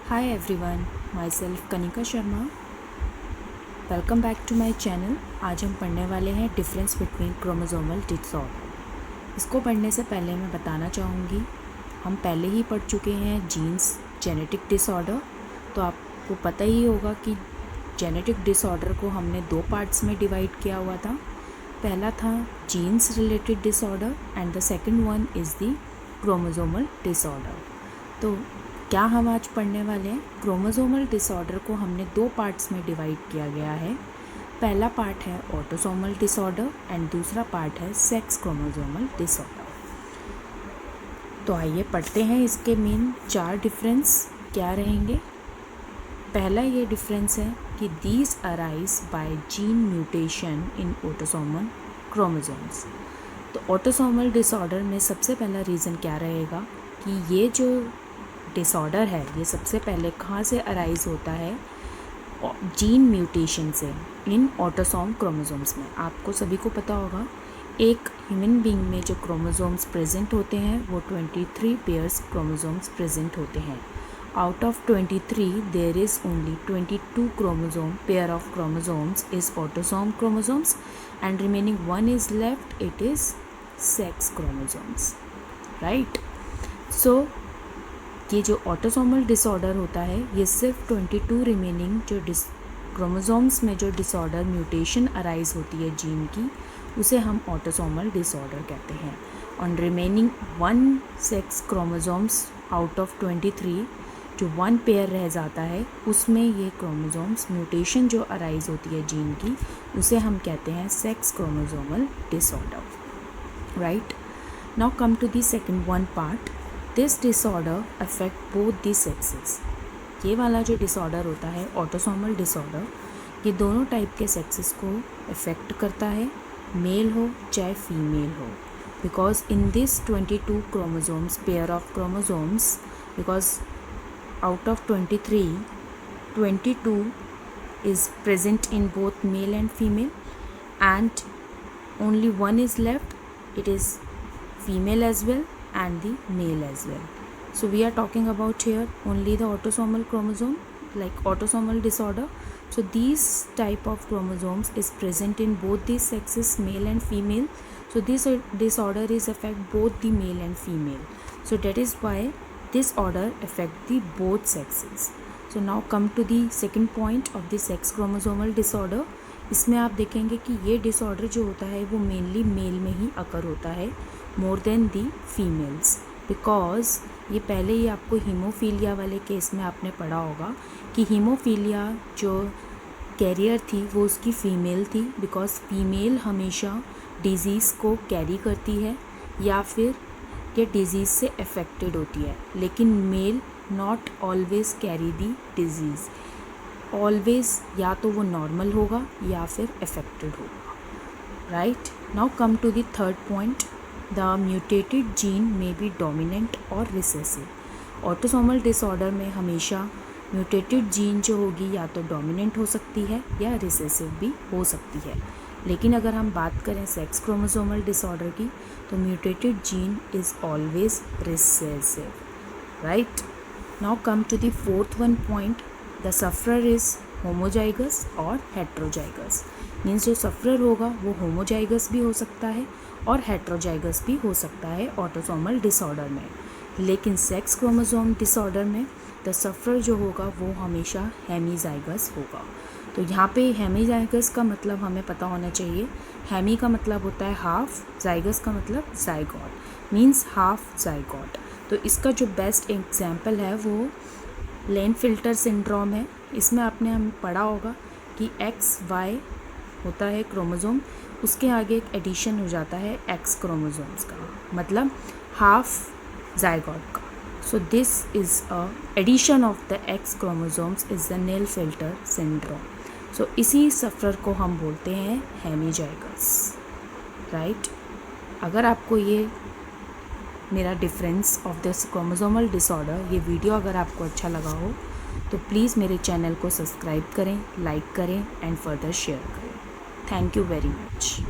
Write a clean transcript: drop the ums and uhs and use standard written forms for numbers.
Hi everyone, myself Kanika Sharma. Welcome back to my channel. आज हम पढ़ने वाले हैं डिफरेंस बिटवीन क्रोमोसोमल डिसऑर्डर। इसको पढ़ने से पहले मैं बताना चाहूँगी, हम पहले ही पढ़ चुके हैं जीन्स जेनेटिक डिसऑर्डर। तो आपको पता ही होगा कि जेनेटिक डिसऑर्डर को हमने दो पार्ट्स में डिवाइड किया हुआ था। पहला था genes related disorder and the second one is the chromosomal disorder. तो क्या हम आज पढ़ने वाले हैं, क्रोमोसोमल डिसऑर्डर को हमने दो पार्ट्स में डिवाइड किया गया है। पहला पार्ट है ऑटोसोमल डिसऑर्डर एंड दूसरा पार्ट है सेक्स क्रोमोसोमल डिसऑर्डर। तो आइए पढ़ते हैं इसके मेन 4 डिफरेंस क्या रहेंगे। पहला ये डिफरेंस है कि these arise by gene mutation in autosomal chromosomes. तो ऑटोसोमल डिसऑर्डर में सबसे पहला रीज़न क्या रहेगा कि ये जो डिसऑर्डर है ये सबसे पहले कहाँ से अराइज होता है, जीन म्यूटेशन से इन ऑटोसोम क्रोमोसोम्स में। आपको सभी को पता होगा एक ह्यूमन बीइंग में जो क्रोमोसोम्स प्रेजेंट होते हैं वो 23 पेयर्स क्रोमोसोम्स प्रेजेंट होते हैं। Out of 23 there is only 22 chromosome pair of chromosomes is autosome chromosomes and remaining one is left, it is sex chromosomes, right. So ये जो ऑटोसोमल डिसऑर्डर होता है ये सिर्फ 22 रिमेनिंग जो क्रोमोसोम्स में जो डिसऑर्डर म्यूटेशन अराइज होती है जीन की, उसे हम ऑटोसोमल डिसऑर्डर कहते हैं। On remaining one sex chromosomes out of 23 जो वन पेयर रह जाता है उसमें ये क्रोमोसोम्स म्यूटेशन जो अराइज होती है जीन की, उसे हम कहते हैं sex chromosomal disorder, right. Now come to the second one part. This disorder affect both the sexes. ये वाला जो डिसऑर्डर होता है ऑटोसोमल डिसऑर्डर, ये दोनों टाइप के सेक्सेस को अफेक्ट करता है, मेल हो चाहे फीमेल हो। Because in this 22 chromosomes pair of chromosomes, because out of 23 22 is present in both male and female and only one is left, it is female as well and the male as well. So we are talking about here only the autosomal chromosome, like autosomal disorder. So these type of chromosomes is present in both these sexes, male and female. So this disorder is affect both the male and female. So that is why this order affect the both sexes. So now come to the second point of the sex chromosomal disorder. इसमें आप देखेंगे कि ये disorder जो होता है वो mainly mail में ही अकर होता है more than the females. Because ये पहले ही आपको हीमोफीलिया वाले केस में आपने पढ़ा होगा कि हीमोफीलिया जो कैरियर थी वो उसकी फ़ीमेल थी। बिकॉज फीमेल हमेशा डिज़ीज़ को कैरी करती है या फिर ये डिज़ीज़ से अफेक्टेड होती है, लेकिन male not always carry the disease. Always या तो वो नॉर्मल होगा या फिर अफेक्टेड होगा, right. Now come to the third point, the mutated gene में बी डोमिनेंट और रिसेसिव। ऑटोसोमल डिसऑर्डर में हमेशा म्यूटेटेड जीन जो होगी या तो डोमिनेंट हो सकती है या रिसेसिव भी हो सकती है। लेकिन अगर हम बात करें सेक्स क्रोमोसोमल डिसऑर्डर की, तो mutated gene is always recessive, right. Now come to the fourth one point, the sufferer is homozygous और हेट्रोजाइगस। मीन्स जो सफरर होगा वो होमोजाइगस भी हो सकता है और हेट्रोजाइगस भी हो सकता है ऑटोसोमल डिसऑर्डर में। लेकिन सेक्स क्रोमोसोम डिसऑर्डर में द सफरर जो होगा वो हमेशा हेमीजाइगस होगा। तो यहाँ पे हेमीजाइगस का मतलब हमें पता होना चाहिए। हेमी का मतलब होता है हाफ, जाइगस का मतलब जाइगॉट, मीन्स हाफ जाइगॉट। तो इसका जो बेस्ट एग्जाम्पल है वो लेनफिल्टर सिंड्रोम है। इसमें आपने हम पढ़ा होगा कि XY होता है क्रोमोसोम, उसके आगे एक एडिशन हो जाता है X क्रोमोसोम्स का, मतलब हाफ जाइगोट का। So this is a addition of the X chromosomes is the Klinefelter syndrome. सो इसी सफ़र को हम बोलते हैं हेमीजाइगस, राइट। अगर आपको ये मेरा difference of this chromosomal disorder ये वीडियो अगर आपको अच्छा लगा हो तो प्लीज़ मेरे चैनल को सब्सक्राइब करें, लाइक करें एंड फर्दर शेयर करें। Thank you very much.